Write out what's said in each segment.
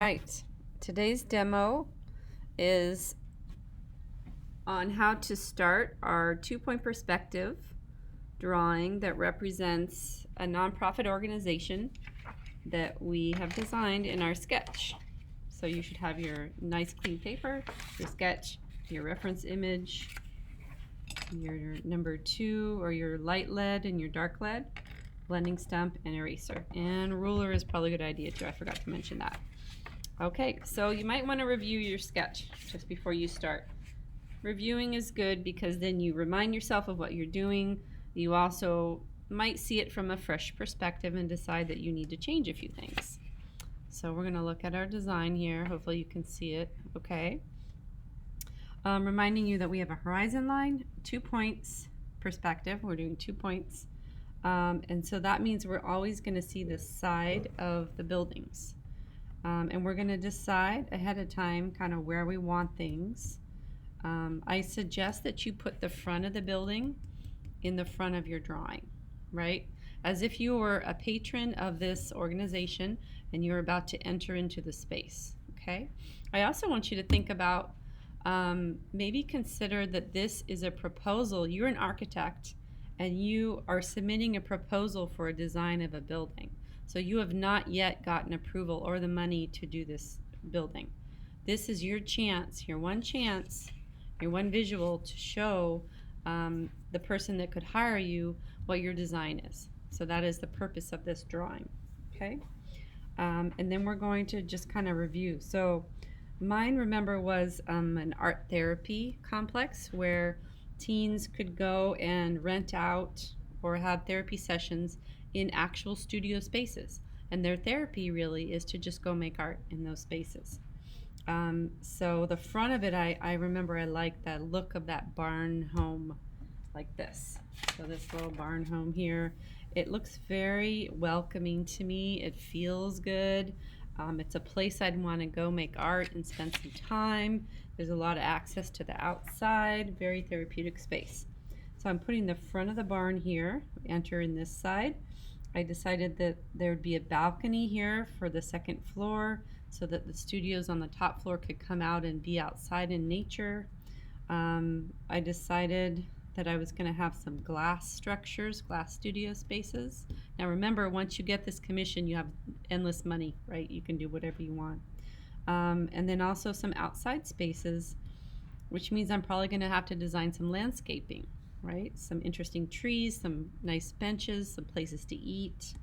right, today's demo is on how to start our 2-point perspective drawing that represents a nonprofit organization that we have designed in our sketch. So you should have your nice clean paper, your sketch, your reference image, your number 2 or your light lead and your dark lead, blending stump, and eraser. And ruler is probably a good idea too. I forgot to mention that. Okay, so you might want to review your sketch just before you start. Reviewing is good because then you remind yourself of what you're doing. You also might see it from a fresh perspective and decide that you need to change a few things. So we're going to look at our design here. Hopefully you can see it okay. Reminding you that we have a horizon line, 2 points perspective. We're doing 2 points. And so that means we're always going to see the side of the buildings. And we're going to decide ahead of time kind of where we want things. I suggest that you put the front of the building in the front of your drawing, right? As if you were a patron of this organization and you're about to enter into the space, okay? I also want you to think about maybe consider that this is a proposal. You're an architect and you are submitting a proposal for a design of a building. So you have not yet gotten approval or the money to do this building. This is your chance, your one visual to show the person that could hire you what your design is. So that is the purpose of this drawing, okay? And then we're going to just kind of review. So mine, remember, was an art therapy complex where teens could go and rent out or have therapy sessions in actual studio spaces. And their therapy really is to just go make art in those spaces. So the front of it, I remember I liked the look of that barn home like this. So this little barn home here, it looks very welcoming to me. It feels good. It's a place I'd want to go make art and spend some time. There's a lot of access to the outside, very therapeutic space. So I'm putting the front of the barn here, enter in this side. I decided that there would be a balcony here for the second floor so that the studios on the top floor could come out and be outside in nature. I decided that I was going to have some glass structures, glass studio spaces. Now remember, once you get this commission, you have endless money, right? You can do whatever you want. And then also some outside spaces, which means I'm probably going to have to design some landscaping, right? Some interesting trees, some nice benches, some places to eat,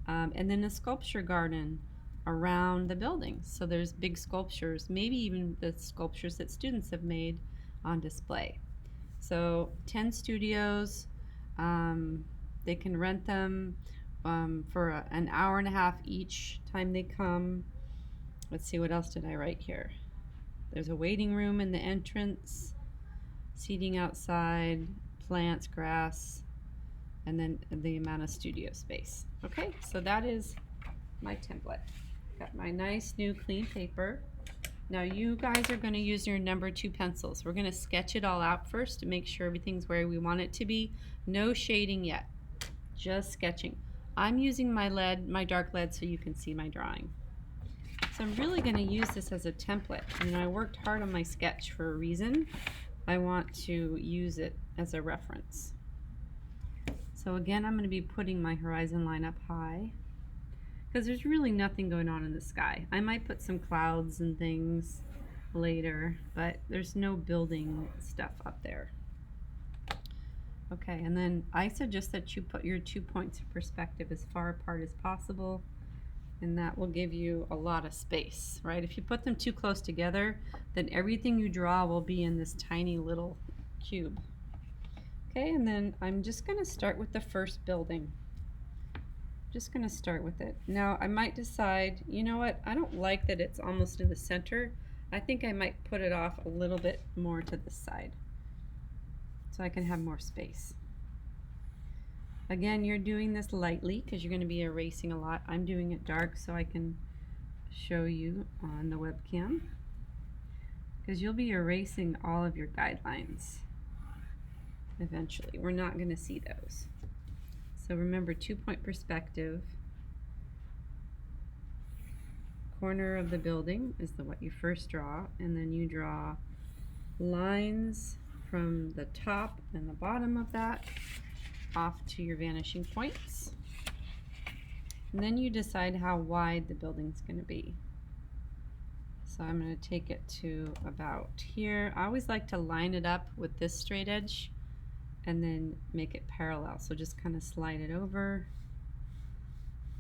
and then a sculpture garden around the building. So there's big sculptures, maybe even the sculptures that students have made on display. So 10 studios, they can rent them for an hour and a half each time they come. Let's see, what else did I write here? There's a waiting room in the entrance, seating outside, plants, grass, and then the amount of studio space. Okay, so that is my template. Got my nice new clean paper. Now you guys are going to use your number 2 pencils. We're going to sketch it all out first to make sure everything's where we want it to be. No shading yet, just sketching. I'm using my lead, my dark lead, so you can see my drawing. So I'm really going to use this as a template. You know, I worked hard on my sketch for a reason. I want to use it as a reference. So again, I'm going to be putting my horizon line up high because there's really nothing going on in the sky. I might put some clouds and things later, but there's no building stuff up there. Okay, and then I suggest that you put your 2 points of perspective as far apart as possible, and that will give you a lot of space, right? If you put them too close together, then everything you draw will be in this tiny little cube. Okay, and then I'm just going to start with the first building. Just going to start with it. Now I might decide, you know what, I don't like that it's almost in the center. I think I might put it off a little bit more to the side so I can have more space. Again, you're doing this lightly because you're going to be erasing a lot. I'm doing it dark so I can show you on the webcam, because you'll be erasing all of your guidelines eventually. We're not going to see those. So remember, 2-point perspective, corner of the building is what you first draw, and then you draw lines from the top and the bottom of that off to your vanishing points. And then you decide how wide the building's going to be. So I'm going to take it to about here. I always like to line it up with this straight edge and then make it parallel. So just kind of slide it over,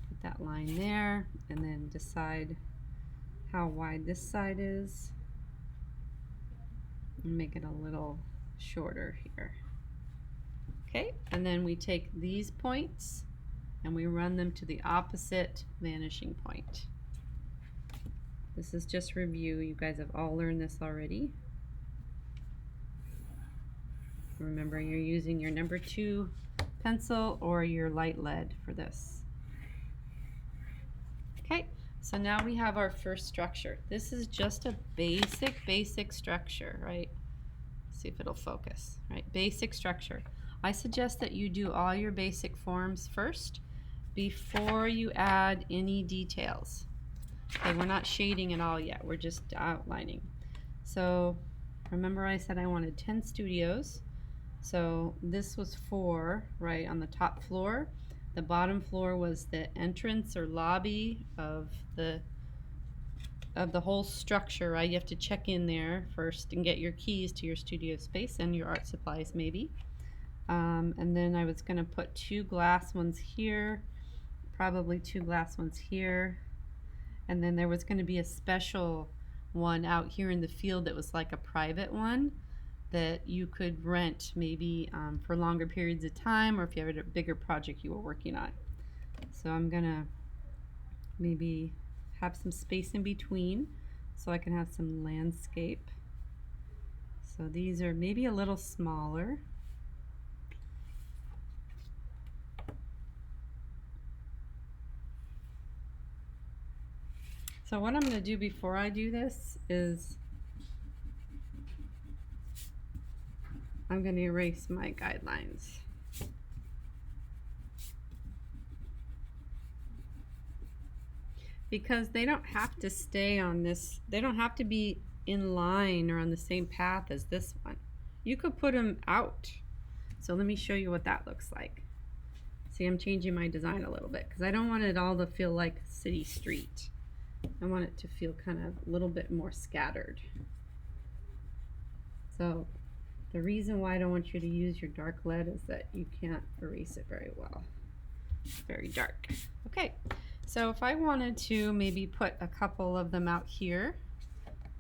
put that line there, and then decide how wide this side is and make it a little shorter here. Okay, and then we take these points and we run them to the opposite vanishing point. This is just review. You guys have all learned this already. Remember, you're using your number 2 pencil or your light lead for this. Okay, so now we have our first structure. This is just a basic structure, right? Let's see if it'll focus, right? Basic structure. I suggest that you do all your basic forms first before you add any details. Okay, we're not shading at all yet, we're just outlining. So remember I said I wanted 10 studios. So this was 4 right on the top floor. The bottom floor was the entrance or lobby of the whole structure, right? You have to check in there first and get your keys to your studio space and your art supplies maybe. And then I was going to put 2 glass ones here, probably 2 glass ones here. And then there was going to be a special one out here in the field that was like a private one that you could rent maybe for longer periods of time, or if you had a bigger project you were working on. So I'm going to maybe have some space in between so I can have some landscape. So these are maybe a little smaller. So what I'm going to do before I do this is I'm going to erase my guidelines. Because they don't have to stay on this, they don't have to be in line or on the same path as this one. You could put them out. So let me show you what that looks like. See, I'm changing my design a little bit because I don't want it all to feel like city street. I want it to feel kind of a little bit more scattered. So the reason why I don't want you to use your dark lead is that you can't erase it very well. It's very dark. Okay, so if I wanted to maybe put a couple of them out here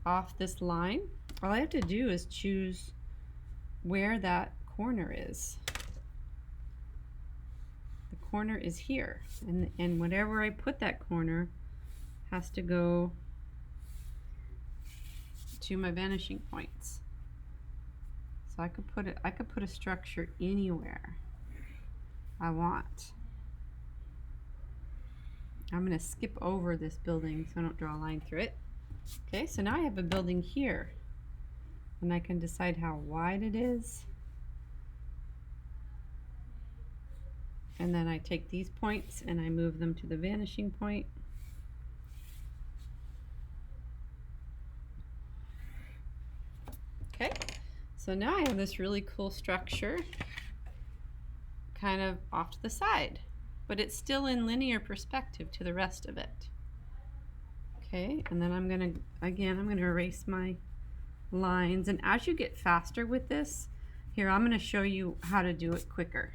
off this line, all I have to do is choose where that corner is. The corner is here, and whenever I put that corner has to go to my vanishing points. So I could put a structure anywhere I want. I'm going to skip over this building so I don't draw a line through it. Okay, so now I have a building here, and I can decide how wide it is. And then I take these points and I move them to the vanishing point. Okay, so now I have this really cool structure kind of off to the side, but it's still in linear perspective to the rest of it. Okay, and then I'm gonna erase my lines, and as you get faster with this, here I'm gonna show you how to do it quicker.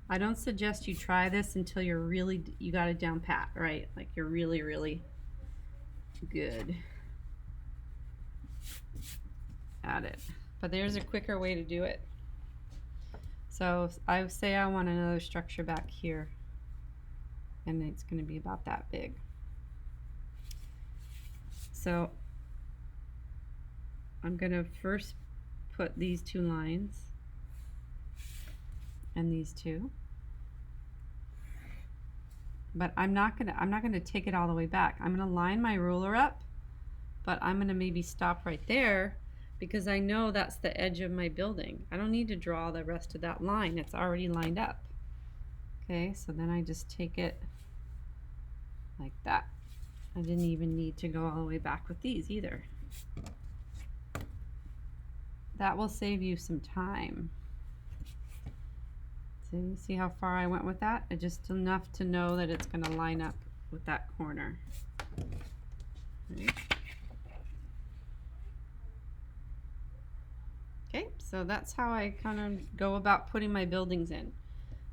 I don't suggest you try this until you got it down pat, right? Like you're really good at it. But there's a quicker way to do it. So I say I want another structure back here, and it's going to be about that big. So I'm going to first put these 2 lines and these 2. But I'm not going to take it all the way back. I'm going to line my ruler up, but I'm going to maybe stop right there because I know that's the edge of my building. I don't need to draw the rest of that line. It's already lined up. Okay, so then I just take it like that. I didn't even need to go all the way back with these either. That will save you some time. So you see how far I went with that? Just enough to know that it's going to line up with that corner. Right. Okay, so that's how I kind of go about putting my buildings in.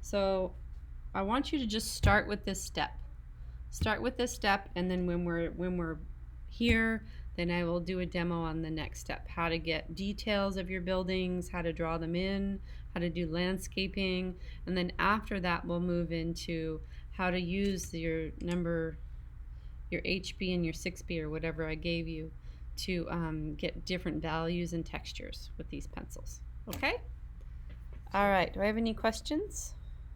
So I want you to just start with this step. Start with this step, and then when we're here, then I will do a demo on the next step. How to get details of your buildings, how to draw them in, how to do landscaping, and then after that we'll move into how to use your HB and your 6B or whatever I gave you to get different values and textures with these pencils. Okay? All right, do I have any questions?